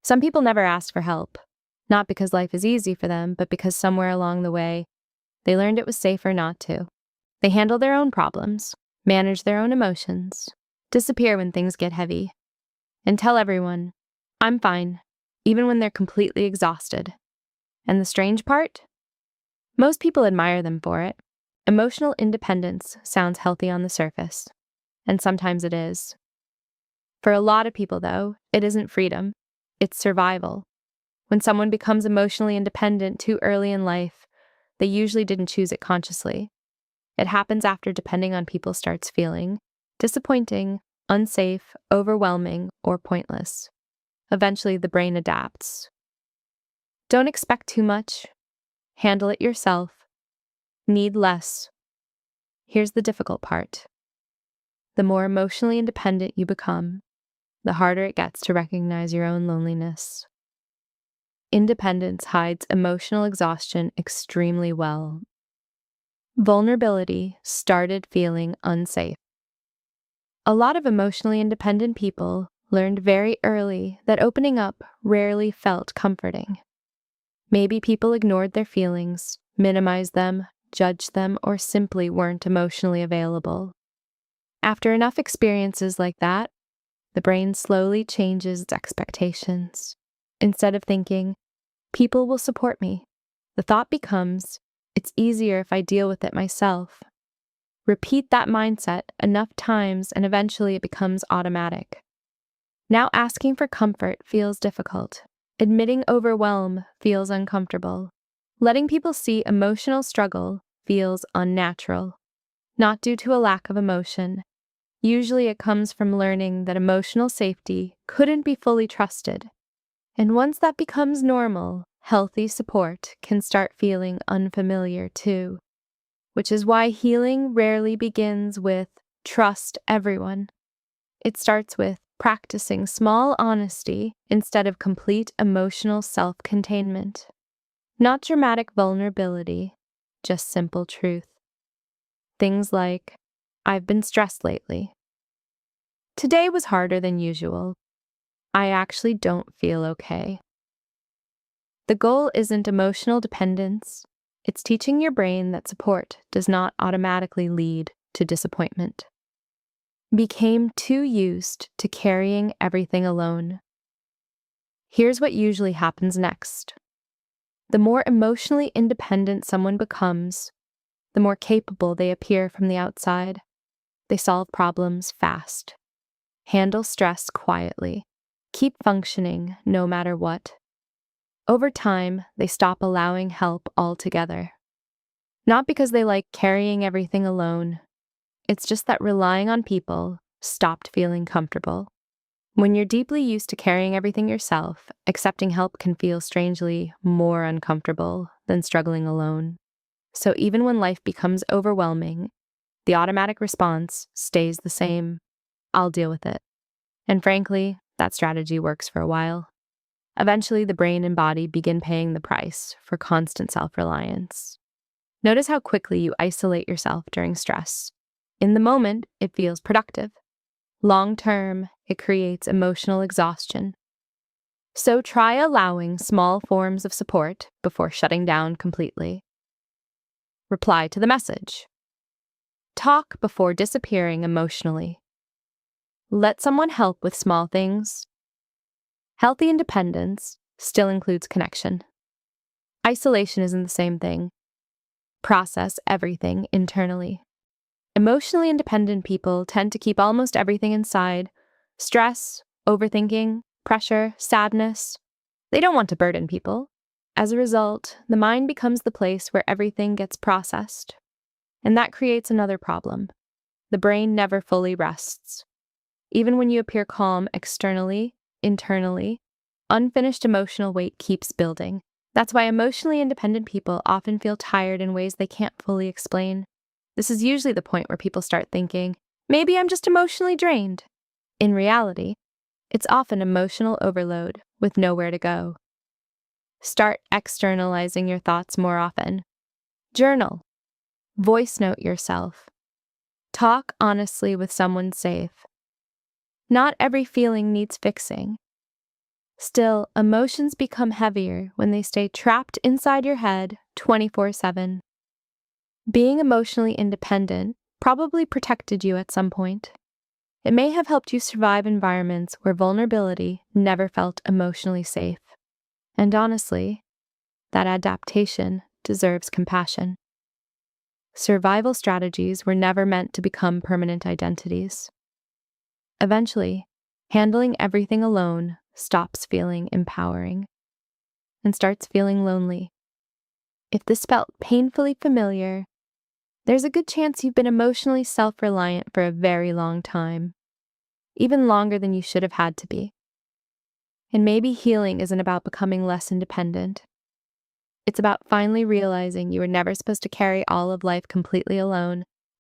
Some people never ask for help, not because life is easy for them, but because somewhere along the way, they learned it was safer not to. They handle their own problems, manage their own emotions, disappear when things get heavy, and tell everyone, "I'm fine," even when they're completely exhausted. And the strange part? Most people admire them for it. Emotional independence sounds healthy on the surface, and sometimes it is. For a lot of people, though, it isn't freedom, it's survival. When someone becomes emotionally independent too early in life, they usually didn't choose it consciously. It happens after depending on people starts feeling disappointing, unsafe, overwhelming, or pointless. Eventually, the brain adapts. Don't expect too much. Handle it yourself. Need less. Here's the difficult part. The more emotionally independent you become, the harder it gets to recognize your own loneliness. Independence hides emotional exhaustion extremely well. Vulnerability started feeling unsafe. A lot of emotionally independent people learned very early that opening up rarely felt comforting. Maybe people ignored their feelings, minimized them, judged them, or simply weren't emotionally available. After enough experiences like that, the brain slowly changes its expectations. Instead of thinking, "People will support me," the thought becomes, "It's easier if I deal with it myself." Repeat that mindset enough times and eventually it becomes automatic. Now asking for comfort feels difficult. Admitting overwhelm feels uncomfortable. Letting people see emotional struggle feels unnatural. Not due to a lack of emotion. Usually it comes from learning that emotional safety couldn't be fully trusted. And once that becomes normal, healthy support can start feeling unfamiliar too. Which is why healing rarely begins with trust everyone. It starts with practicing small honesty instead of complete emotional self-containment. Not dramatic vulnerability, just simple truth. Things like, "I've been stressed lately. Today was harder than usual. I actually don't feel okay." The goal isn't emotional dependence. It's teaching your brain that support does not automatically lead to disappointment. Became too used to carrying everything alone. Here's what usually happens next. The more emotionally independent someone becomes, the more capable they appear from the outside. They solve problems fast, handle stress quietly, keep functioning no matter what. Over time, they stop allowing help altogether. Not because they like carrying everything alone. It's just that relying on people stopped feeling comfortable. When you're deeply used to carrying everything yourself, accepting help can feel strangely more uncomfortable than struggling alone. So even when life becomes overwhelming, the automatic response stays the same. "I'll deal with it." And frankly, that strategy works for a while. Eventually, the brain and body begin paying the price for constant self-reliance. Notice how quickly you isolate yourself during stress. In the moment, it feels productive. Long term, it creates emotional exhaustion. So try allowing small forms of support before shutting down completely. Reply to the message. Talk before disappearing emotionally. Let someone help with small things. Healthy independence still includes connection. Isolation isn't the same thing. Process everything internally. Emotionally independent people tend to keep almost everything inside. Stress, overthinking, pressure, sadness. They don't want to burden people. As a result, the mind becomes the place where everything gets processed. And that creates another problem. The brain never fully rests. Even when you appear calm externally, internally, unfinished emotional weight keeps building. That's why emotionally independent people often feel tired in ways they can't fully explain. This is usually the point where people start thinking, "Maybe I'm just emotionally drained." In reality, it's often emotional overload with nowhere to go. Start externalizing your thoughts more often. Journal. Voice note yourself. Talk honestly with someone safe. Not every feeling needs fixing. Still, emotions become heavier when they stay trapped inside your head 24/7. Being emotionally independent probably protected you at some point. It may have helped you survive environments where vulnerability never felt emotionally safe. And honestly, that adaptation deserves compassion. Survival strategies were never meant to become permanent identities. Eventually, handling everything alone stops feeling empowering and starts feeling lonely. If this felt painfully familiar, there's a good chance you've been emotionally self-reliant for a very long time, even longer than you should have had to be. And maybe healing isn't about becoming less independent. It's about finally realizing you were never supposed to carry all of life completely alone,